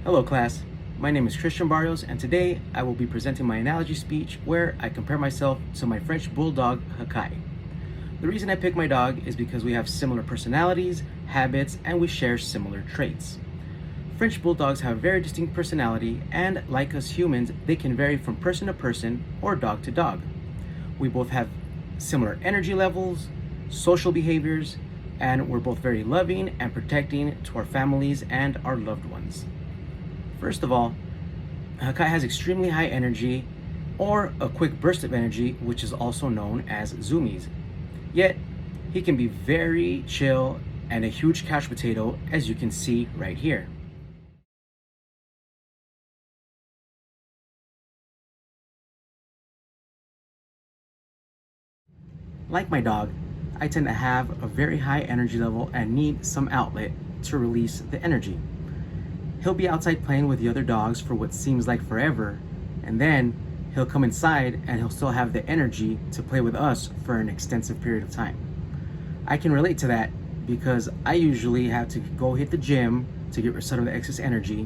Hello class, my name is Christian Barrios and today I will be presenting my analogy speech where I compare myself to my French Bulldog, Hakai. The reason I picked my dog is because we have similar personalities, habits, and we share similar traits. French Bulldogs have a very distinct personality and, like us humans, they can vary from person to person or dog to dog. We both have similar energy levels, social behaviors, and we're both very loving and protecting to our families and our loved ones. First of all, Hakai has extremely high energy or a quick burst of energy, which is also known as zoomies. Yet, he can be very chill and a huge couch potato, as you can see right here. Like my dog, I tend to have a very high energy level and need some outlet to release the energy. He'll be outside playing with the other dogs for what seems like forever, and then he'll come inside and he'll still have the energy to play with us for an extensive period of time. I can relate to that because I usually have to go hit the gym to get rid of the excess energy,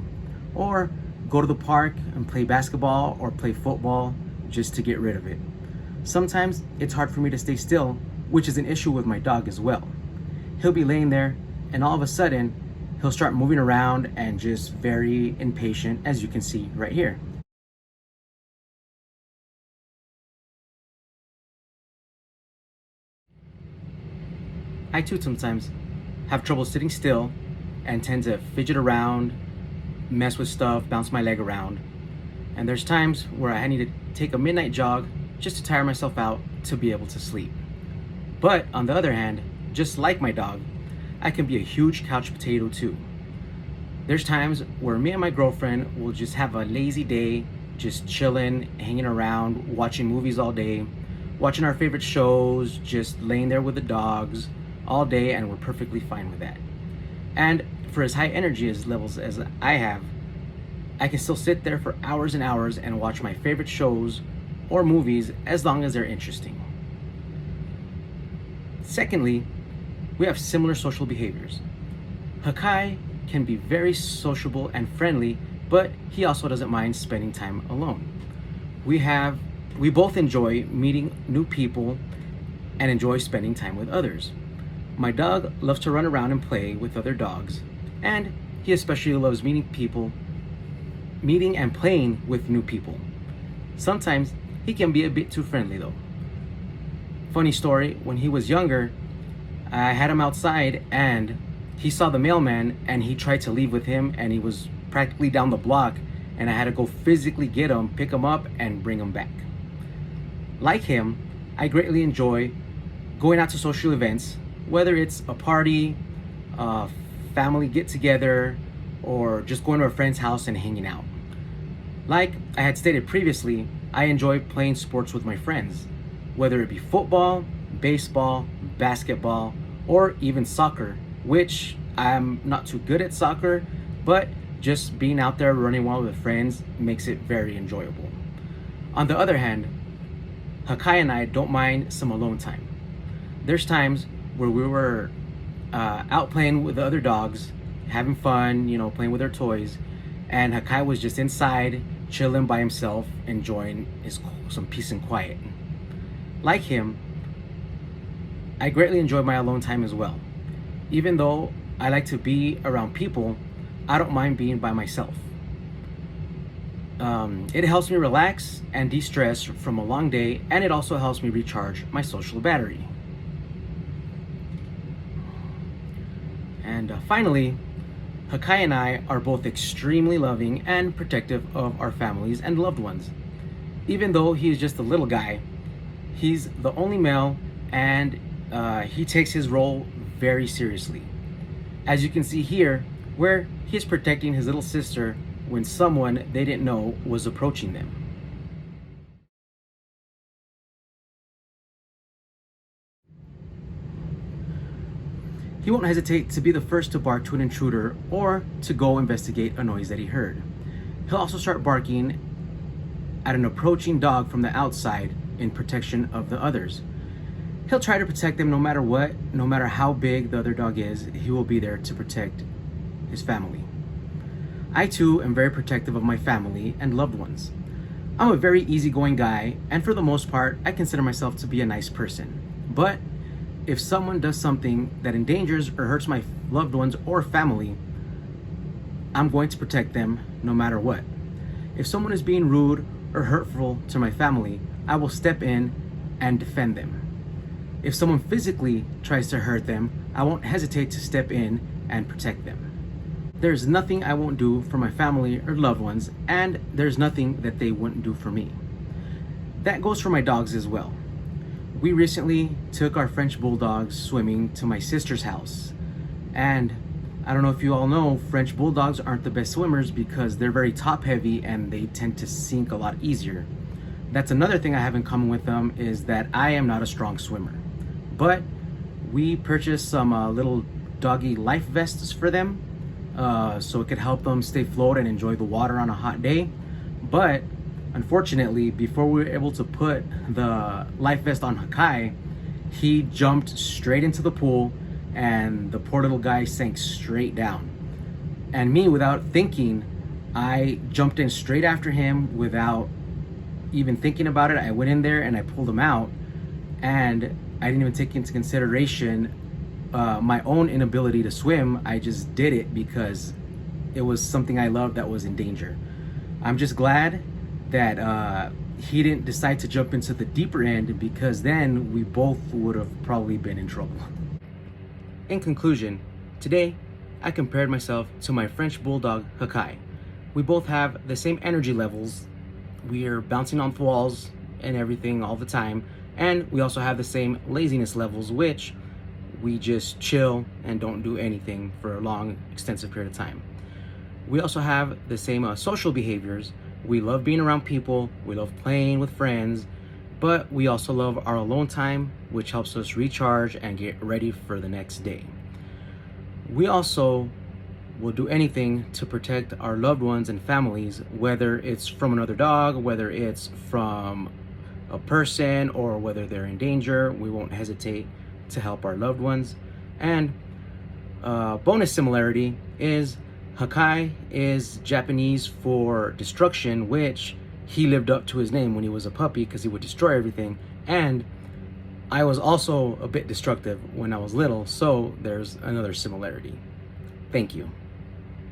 or go to the park and play basketball or play football just to get rid of it. Sometimes it's hard for me to stay still, which is an issue with my dog as well. He'll be laying there and all of a sudden he'll start moving around and just very impatient, as you can see right here. I too sometimes have trouble sitting still and tend to fidget around, mess with stuff, bounce my leg around. And there's times where I need to take a midnight jog just to tire myself out to be able to sleep. But on the other hand, just like my dog, I can be a huge couch potato too. There's times where me and my girlfriend will just have a lazy day, just chilling, hanging around, watching movies all day, watching our favorite shows, just laying there with the dogs all day, and we're perfectly fine with that. And for as high energy levels as I have, I can still sit there for hours and hours and watch my favorite shows or movies as long as they're interesting. Secondly, we have similar social behaviors. Hakai can be very sociable and friendly, but he also doesn't mind spending time alone. We both enjoy meeting new people and enjoy spending time with others. My dog loves to run around and play with other dogs, and he especially loves meeting and playing with new people. Sometimes he can be a bit too friendly though. Funny story, when he was younger, I had him outside and he saw the mailman and he tried to leave with him, and he was practically down the block, and I had to go physically get him, pick him up, and bring him back. Like him, I greatly enjoy going out to social events, whether it's a party, a family get-together, or just going to a friend's house and hanging out. Like I had stated previously, I enjoy playing sports with my friends, whether it be football, baseball, basketball, or even soccer, which I'm not too good at soccer, but just being out there running wild with friends makes it very enjoyable. On the other hand, Hakai and I don't mind some alone time. There's times where we were out playing with the other dogs, having fun, playing with their toys, and Hakai was just inside, chilling by himself, enjoying some peace and quiet. Like him, I greatly enjoy my alone time as well. Even though I like to be around people, I don't mind being by myself. It helps me relax and de-stress from a long day, and it also helps me recharge my social battery. And finally, Hakai and I are both extremely loving and protective of our families and loved ones. Even though he's just a little guy, he's the only male, and he takes his role very seriously. As you can see here, where he's protecting his little sister when someone they didn't know was approaching them. He won't hesitate to be the first to bark to an intruder or to go investigate a noise that he heard. He'll also start barking at an approaching dog from the outside in protection of the others. He'll try to protect them no matter what, no matter how big the other dog is, he will be there to protect his family. I too am very protective of my family and loved ones. I'm a very easygoing guy, and for the most part, I consider myself to be a nice person. But if someone does something that endangers or hurts my loved ones or family, I'm going to protect them no matter what. If someone is being rude or hurtful to my family, I will step in and defend them. If someone physically tries to hurt them, I won't hesitate to step in and protect them. There's nothing I won't do for my family or loved ones, and there's nothing that they wouldn't do for me. That goes for my dogs as well. We recently took our French Bulldogs swimming to my sister's house, and I don't know if you all know, French Bulldogs aren't the best swimmers because they're very top heavy and they tend to sink a lot easier. That's another thing I have in common with them, is that I am not a strong swimmer. But we purchased some little doggy life vests for them, so it could help them stay afloat and enjoy the water on a hot day. But unfortunately, before we were able to put the life vest on Hakai, he jumped straight into the pool and the poor little guy sank straight down. And me, without thinking, I jumped in straight after him without even thinking about it. I went in there and I pulled him out, and I didn't even take into consideration my own inability to swim. I just did it because it was something I loved that was in danger. I'm just glad that he didn't decide to jump into the deeper end, because then we both would have probably been in trouble. In conclusion, today I compared myself to my French Bulldog Hakai. We both have the same energy levels. We are bouncing off walls and everything all the time, and we also have the same laziness levels, which we just chill and don't do anything for a long, extensive period of time. We also have the same social behaviors. We love being around people, we love playing with friends, but we also love our alone time, which helps us recharge and get ready for the next day. We also will do anything to protect our loved ones and families, whether it's from another dog, whether it's from a person, or whether they're in danger. We won't hesitate to help our loved ones. And bonus similarity is Hakai is Japanese for destruction, which he lived up to his name when he was a puppy because he would destroy everything. And I was also a bit destructive when I was little, so there's another similarity. Thank you.